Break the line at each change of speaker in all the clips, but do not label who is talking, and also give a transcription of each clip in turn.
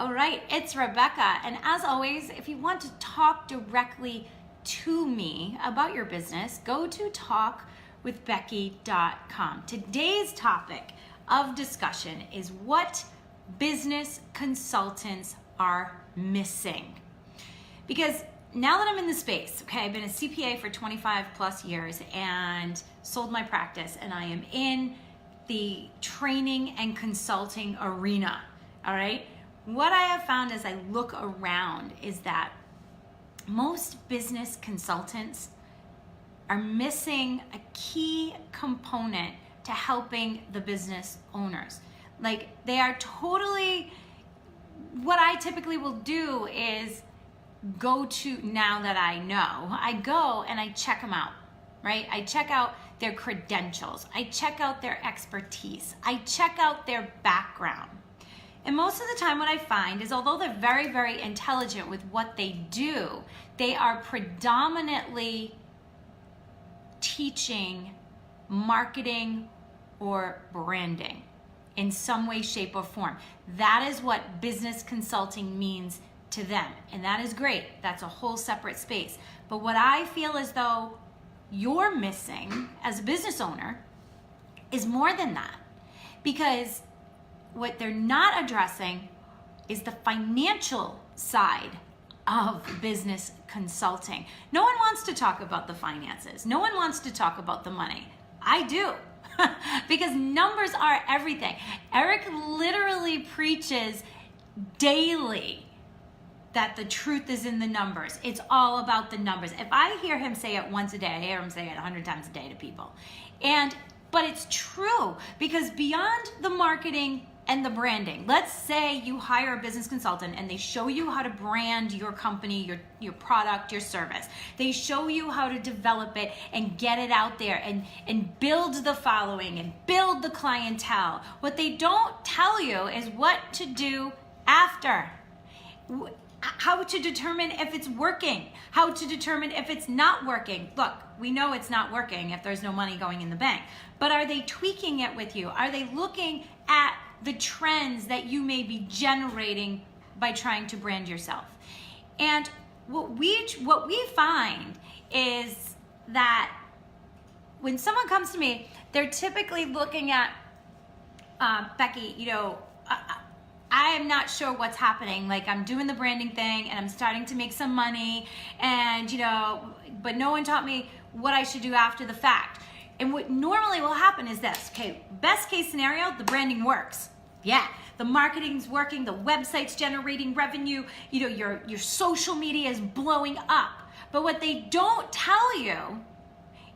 All right, it's Rebecca, and as always, if you want to talk directly to me about your business, go to talkwithbecky.com. Today's topic of discussion is what business consultants are missing. Because now that I'm in the space, okay, I've been a CPA for 25 plus years and sold my practice, and I am in the training and consulting arena, all right? What I have found as I look around is that most business consultants are missing a key component to helping the business owners. Like, they are totally, what I typically will do is go to, now that I know, I go and I check them out, right? I check out their credentials. I check out their expertise. I check out their background. And most of the time what I find is, although they're very, very intelligent with what they do, they are predominantly teaching marketing or branding in some way, shape, or form. That is what business consulting means to them. And that is great. That's a whole separate space. But what I feel as though you're missing as a business owner is more than that. Because what they're not addressing is the financial side of business consulting. No one wants to talk about the finances. No one wants to talk about the money. I do. Because numbers are everything. Eric literally preaches daily that the truth is in the numbers. It's all about the numbers. If I hear him say it once a day, I hear him say it 100 times a day to people. But it's true, because beyond the marketing and the branding, let's say you hire a business consultant and they show you how to brand your company, your product, your service. They show you how to develop it and get it out there and build the following and build the clientele. What they don't tell you is what to do after. How to determine if it's working, how to determine if it's not working. Look, we know it's not working if there's no money going in the bank, but are they tweaking it with you? Are they looking at the trends that you may be generating by trying to brand yourself? And what we find is that when someone comes to me, they're typically looking at, Becky, I am not sure what's happening. Like, I'm doing the branding thing and I'm starting to make some money, and but no one taught me what I should do after the fact. And what normally will happen is this, okay, best case scenario, the branding works. Yeah, the marketing's working, the website's generating revenue, your social media is blowing up. But what they don't tell you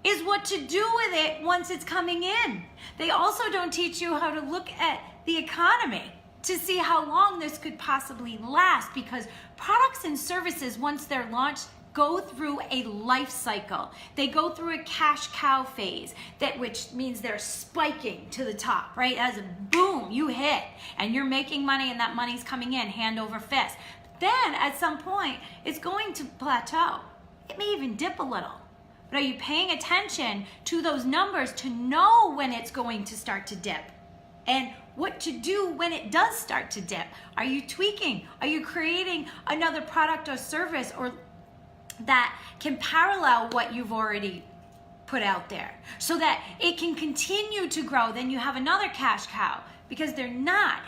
is what to do with it once it's coming in. They also don't teach you how to look at the economy to see how long this could possibly last, because products and services, once they're launched, go through a life cycle. They go through a cash cow phase, which means they're spiking to the top, right? As a boom, you hit, and you're making money, and that money's coming in hand over fist. Then at some point, it's going to plateau. It may even dip a little. But are you paying attention to those numbers to know when it's going to start to dip? And what to do when it does start to dip? Are you tweaking? Are you creating another product or service or that can parallel what you've already put out there so that it can continue to grow? Then you have another cash cow, because they're not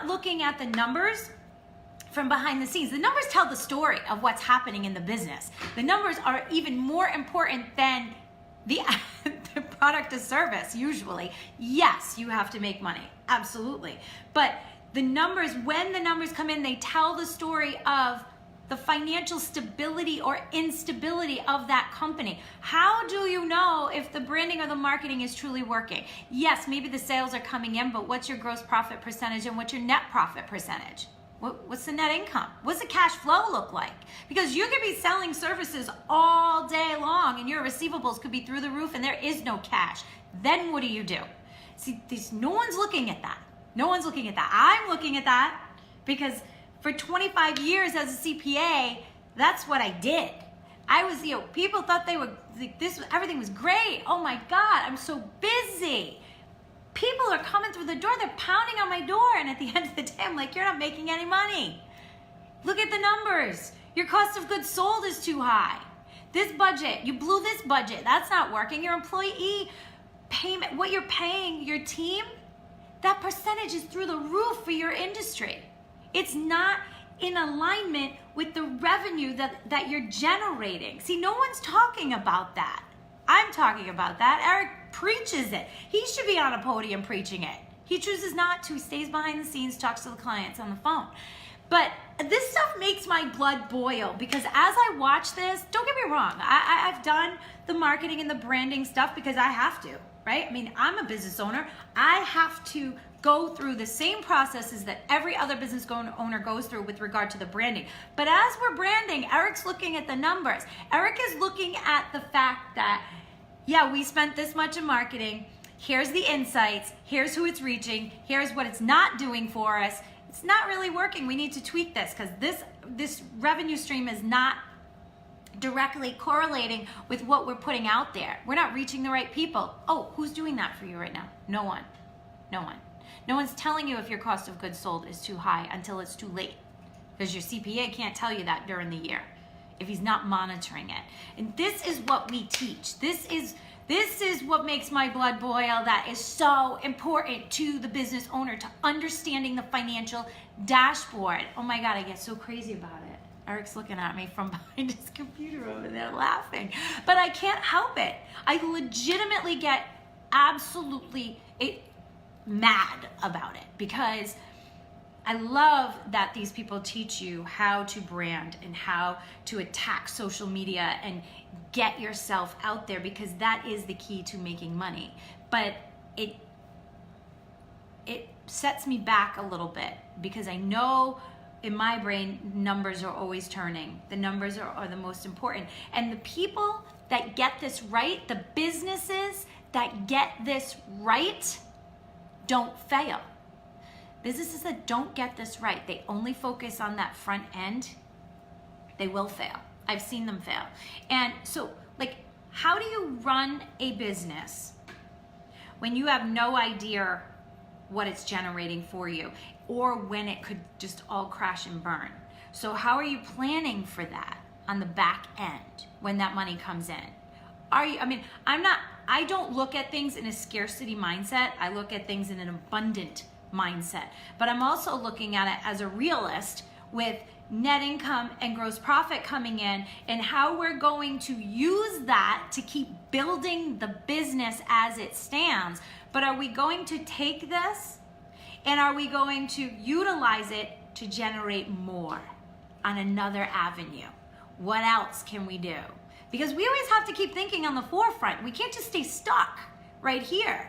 looking at the numbers from behind the scenes. The numbers tell the story of what's happening in the business. The numbers are even more important than the product or service, usually. Yes, you have to make money, absolutely. But the numbers, when the numbers come in, they tell the story of the financial stability or instability of that company. How do you know if the branding or the marketing is truly working? Yes, maybe the sales are coming in, but what's your gross profit percentage and what's your net profit percentage? What's the net income? What's the cash flow look like? Because you could be selling services all day long and your receivables could be through the roof and there is no cash. Then what do you do? See, no one's looking at that. No one's looking at that. I'm looking at that because for 25 years as a CPA, that's what I did. I was, people thought they were, everything was great. Oh my God, I'm so busy. people are coming through the door, they're pounding on my door, and at the end of the day, I'm like, you're not making any money. Look at the numbers. Your cost of goods sold is too high. This budget, you blew this budget. That's not working. Your employee payment, what you're paying your team, that percentage is through the roof for your industry. It's not in alignment with the revenue that you're generating. See, no one's talking about that. I'm talking about that. Eric preaches it. He should be on a podium preaching it. He chooses not to. He stays behind the scenes, talks to the clients on the phone. But this stuff makes my blood boil, because as I watch this, don't get me wrong, I've done the marketing and the branding stuff because I have to, right? I mean, I'm a business owner. I have to go through the same processes that every other business owner goes through with regard to the branding. But as we're branding, Eric's looking at the numbers. Eric is looking at the fact that, yeah, we spent this much in marketing. Here's the insights. Here's who it's reaching. Here's what it's not doing for us. It's not really working. We need to tweak this, because this revenue stream is not directly correlating with what we're putting out there. We're not reaching the right people. Oh, who's doing that for you right now? No one. No one. No one's telling you if your cost of goods sold is too high until it's too late, because your CPA can't tell you that during the year if he's not monitoring it. And this is what we teach. This is what makes my blood boil. That is so important to the business owner, to understanding the financial dashboard. Oh my God, I get so crazy about it. Eric's looking at me from behind his computer over there laughing. But I can't help it. I legitimately get absolutely mad about it, because I love that these people teach you how to brand and how to attack social media and get yourself out there, because that is the key to making money. But it sets me back a little bit, because I know in my brain numbers are always turning. The numbers are the most important. And the people that get this right, the businesses that get this right, don't fail. Businesses that don't get this right, they only focus on that front end, they will fail. I've seen them fail. And so, like, how do you run a business when you have no idea what it's generating for you, or when it could just all crash and burn? So how are you planning for that on the back end when that money comes in? I don't look at things in a scarcity mindset. I look at things in an abundant mindset. But I'm also looking at it as a realist, with net income and gross profit coming in, and how we're going to use that to keep building the business as it stands. But are we going to take this and are we going to utilize it to generate more on another avenue? What else can we do? Because we always have to keep thinking on the forefront. We can't just stay stuck right here,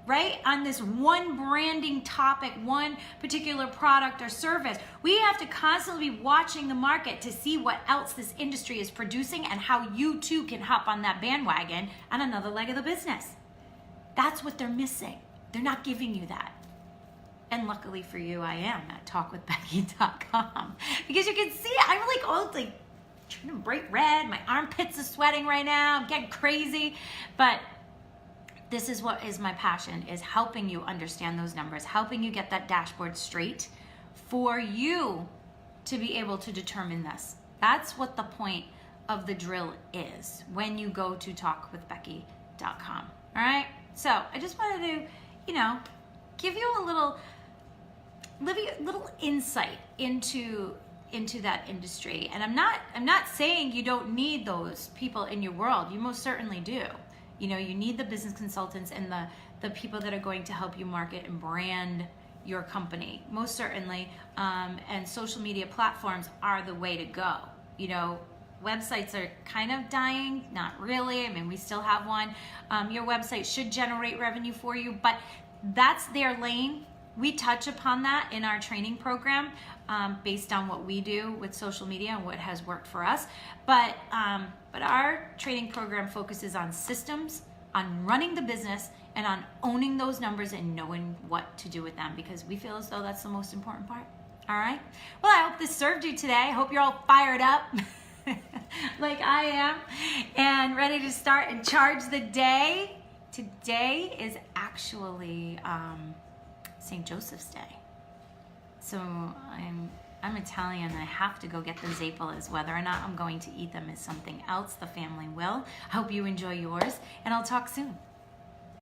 right? On this one branding topic, one particular product or service. We have to constantly be watching the market to see what else this industry is producing, and how you too can hop on that bandwagon on another leg of the business. That's what they're missing. They're not giving you that. And luckily for you, I am at talkwithbecky.com, because you can see I'm like all like turning bright red. My armpits are sweating right now. I'm getting crazy. But this is what is my passion, is helping you understand those numbers, helping you get that dashboard straight for you to be able to determine this. That's what the point of the drill is when you go to talkwithbecky.com. All right? So I just wanted to, give you a little insight into that industry. And I'm not saying you don't need those people in your world. You most certainly do. You need the business consultants and the people that are going to help you market and brand your company, most certainly. And social media platforms are the way to go. Websites are kind of dying, not really. I mean, we still have one. Your website should generate revenue for you, but that's their lane. We touch upon that in our training program based on what we do with social media and what has worked for us. But our training program focuses on systems, on running the business, and on owning those numbers and knowing what to do with them, because we feel as though that's the most important part. All right? Well, I hope this served you today. I hope you're all fired up like I am and ready to start and charge the day Today is actually St. Joseph's Day. So I'm Italian. I have to go get the zeppoles. Whether or not I'm going to eat them is something else. The family will. I hope you enjoy yours, and I'll talk soon.